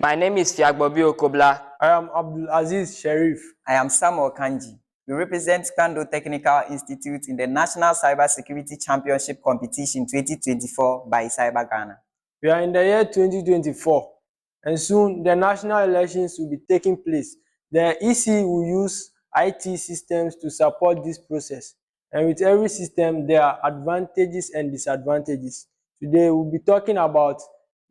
My name is Fiagbobi Okobla. I am Abdul Aziz Sharif. I am Samuel Kanji. We represent Kpando Technical Institute in the National Cybersecurity Championship Competition 2024 by Cyber Ghana. We are in the year 2024, and soon the national elections will be taking place. The EC will use IT systems to support this process, and with every system, there are advantages and disadvantages. Today, we'll be talking about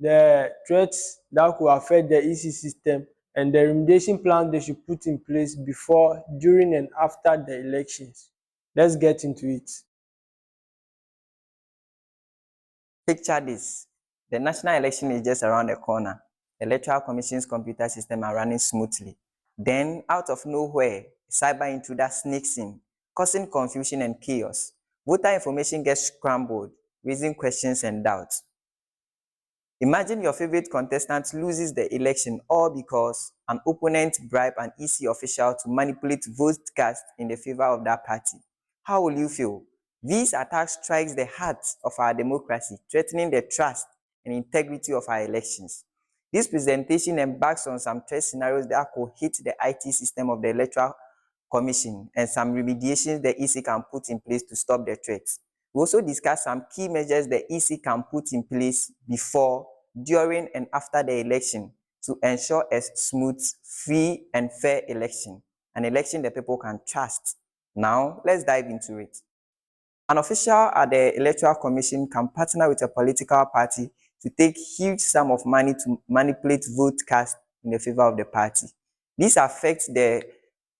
the threats that could affect the EC system and the remediation plan they should put in place before, during, and after the elections. Let's get into it. Picture this. The national election is just around the corner. The Electoral Commission's computer system are running smoothly. Then, out of nowhere, a cyber intruder sneaks in, causing confusion and chaos. Voter information gets scrambled, raising questions and doubts. Imagine your favorite contestant loses the election all because an opponent bribed an EC official to manipulate vote cast in the favor of that party. How will you feel? These attacks strike the heart of our democracy, threatening the trust and integrity of our elections. This presentation embarks on some threat scenarios that could hit the IT system of the Electoral Commission and some remediations the EC can put in place to stop the threats. We also discuss some key measures the EC can put in place before, during, and after the election to ensure a smooth, free, and fair election, an election the people can trust. Now, let's dive into it. An official at the Electoral Commission can partner with a political party to take huge sum of money to manipulate vote cast in the favor of the party. This affects the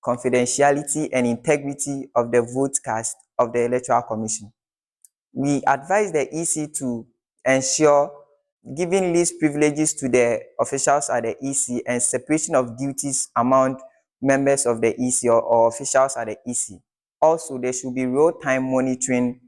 confidentiality and integrity of the vote cast of the Electoral Commission. We advise the EC to ensure giving least privileges to the officials at the EC and separation of duties among members of the EC or officials at the EC. Also, there should be real-time monitoring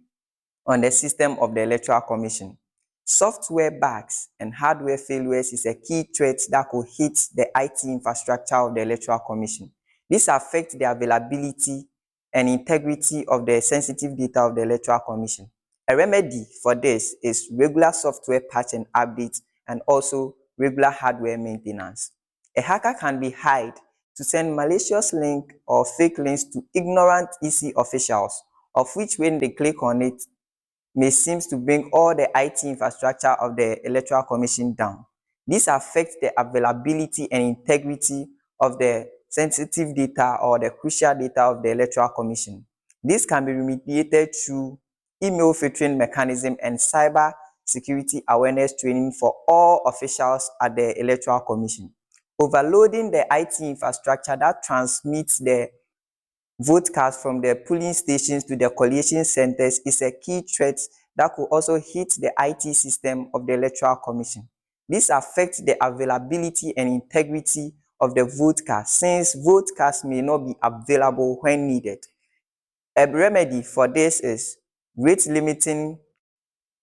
on the system of the Electoral Commission. Software bugs and hardware failures is a key threat that could hit the IT infrastructure of the Electoral Commission. This affects the availability and integrity of the sensitive data of the Electoral Commission. A remedy for this is regular software patch and updates and also regular hardware maintenance. A hacker can be hired to send malicious links or fake links to ignorant EC officials, of which when they click on it, may seem to bring all the IT infrastructure of the Electoral Commission down. This affects the availability and integrity of the sensitive data or the crucial data of the Electoral Commission. This can be remediated through email filtering mechanism and cyber security awareness training for all officials at the Electoral Commission. Overloading the IT infrastructure that transmits the vote cast from the polling stations to the collation centers is a key threat that could also hit the IT system of the Electoral Commission. This affects the availability and integrity of the vote cast, since vote cast may not be available when needed. A remedy for this is rate limiting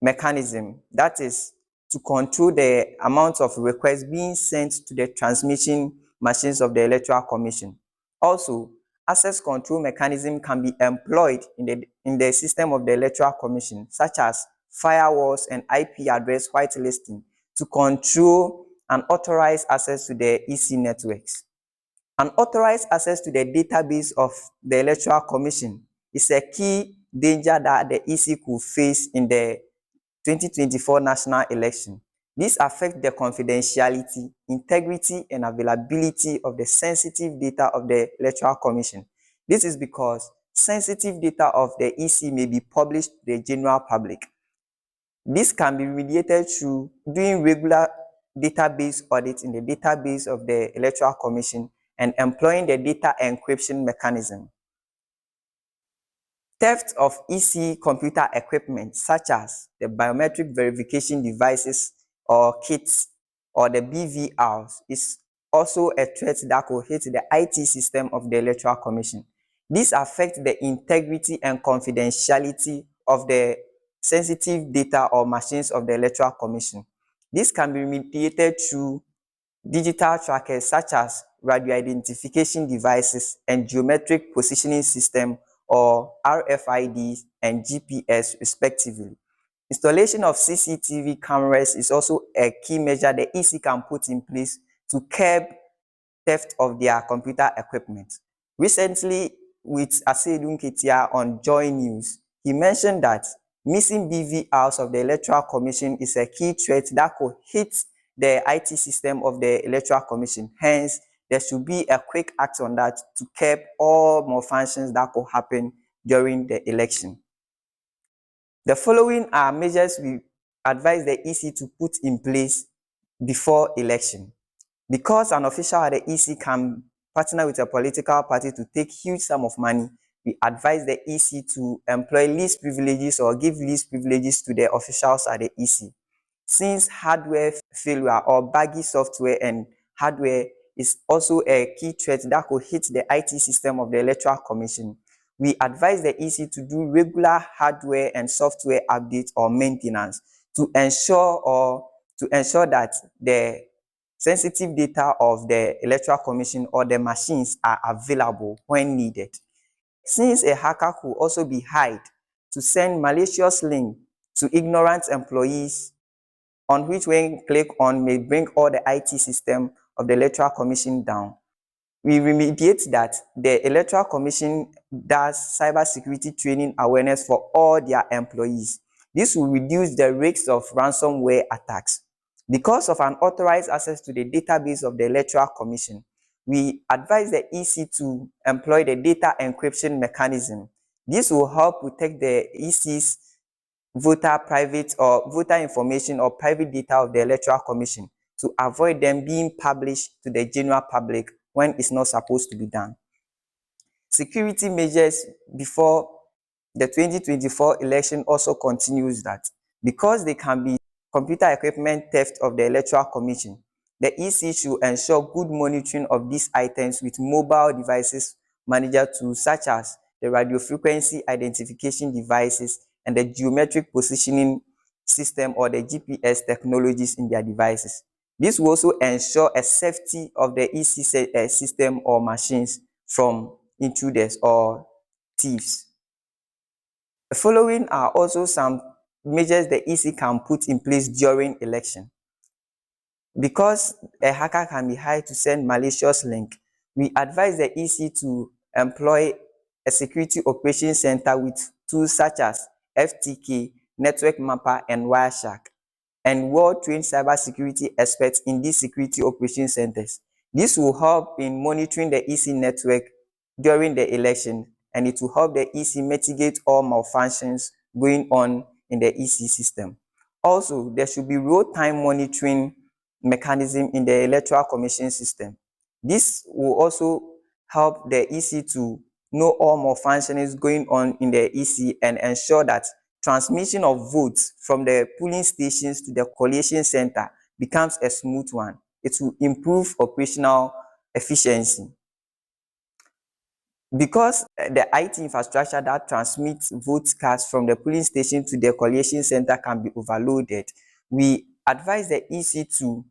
mechanism, that is to control the amount of requests being sent to the transmission machines of the Electoral Commission. Also, access control mechanism can be employed in the system of the Electoral Commission, such as firewalls and IP address whitelisting to control unauthorized access to the EC networks. Unauthorized access to the database of the Electoral Commission is a key danger that the EC could face in the 2024 national election. This affects the confidentiality, integrity, and availability of the sensitive data of the Electoral Commission. This is because sensitive data of the EC may be published to the general public. This can be remediated through doing regular database audits in the database of the Electoral Commission and employing the data encryption mechanism. Theft of EC computer equipment, such as the biometric verification devices or kits or the BVRs, is also a threat that could hit the IT system of the Electoral Commission. This affects the integrity and confidentiality of the sensitive data or machines of the Electoral Commission. This can be remediated through digital trackers such as radio identification devices and geometric positioning system or RFID and GPS respectively. Installation of CCTV cameras is also a key measure the EC can put in place to curb theft of their computer equipment. Recently, with Asedu Nketia on Joy News, he mentioned that missing BVRs of the Electoral Commission is a key threat that could hit the IT system of the Electoral Commission. Hence, there should be a quick act on that to curb all malfunctions that could happen during the election. The following are measures we advise the EC to put in place before election. Because an official at the EC can partner with a political party to take huge sum of money, we advise the EC to employ least privileges or give least privileges to the officials at the EC. Since hardware failure or buggy software and hardware is also a key threat that could hit the IT system of the Electoral Commission, we advise the EC to do regular hardware and software updates or maintenance to ensure that the sensitive data of the Electoral Commission or the machines are available when needed. Since a hacker could also be hired to send malicious link to ignorant employees on which when click on may bring all the IT system of the Electoral Commission down, we remediate that. The Electoral Commission does cybersecurity training awareness for all their employees. This will reduce the risks of ransomware attacks. Because of unauthorized access to the database of the Electoral Commission, we advise the EC to employ the data encryption mechanism. This will help protect the EC's voter information or private data of the Electoral Commission to avoid them being published to the general public when it's not supposed to be done. Security measures before the 2024 election also continues that because there can be computer equipment theft of the Electoral Commission, the EC should ensure good monitoring of these items with mobile devices manager tools such as the radio frequency identification devices and the geometric positioning system or the GPS technologies in their devices. This will also ensure a safety of the EC system or machines from intruders or thieves. The following are also some measures the EC can put in place during election. Because a hacker can be hired to send malicious link, we advise the EC to employ a security operations center with tools such as FTK, Network Mapper, and Wireshark, and well-trained cybersecurity experts in these security operations centers. This will help in monitoring the EC network during the election, and it will help the EC mitigate all malfunctions going on in the EC system. Also, there should be real-time monitoring mechanism in the Electoral Commission system. This will also help the EC to know all malfunctions going on in the EC and ensure that transmission of votes from the polling stations to the collation center becomes a smooth one. It will improve operational efficiency. Because the IT infrastructure that transmits vote cards from the polling station to the collation center can be overloaded, we advise the EC to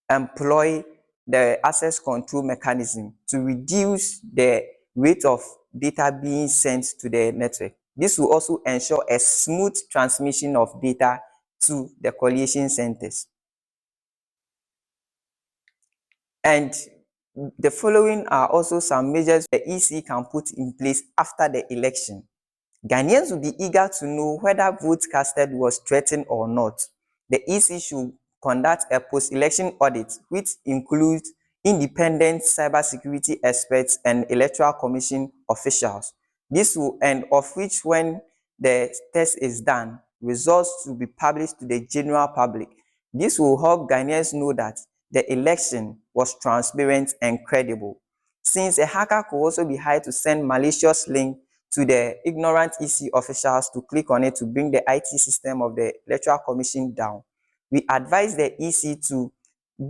employ the access control mechanism to reduce the rate of data being sent to the network. This will also ensure a smooth transmission of data to the collation centers. And the following are also some measures the EC can put in place after the election. Ghanaians will be eager to know whether vote casted was threatened or not. The EC should conduct a post-election audit, which includes independent cybersecurity experts and Electoral Commission officials. This will end of which, when the test is done, results will be published to the general public. This will help Ghanaians know that the election was transparent and credible. Since a hacker could also be hired to send malicious link to the ignorant EC officials to click on it to bring the IT system of the Electoral Commission down, we advise the EC to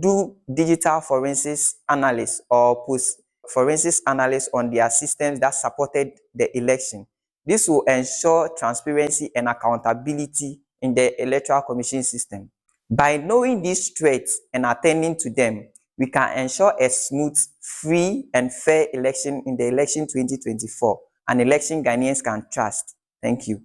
do digital forensics analysis or post forensics analysis on their systems that supported the election. This will ensure transparency and accountability in the Electoral Commission system. By knowing these threats and attending to them, we can ensure a smooth, free, and fair election in the election 2024, an election Ghanaians can trust. Thank you.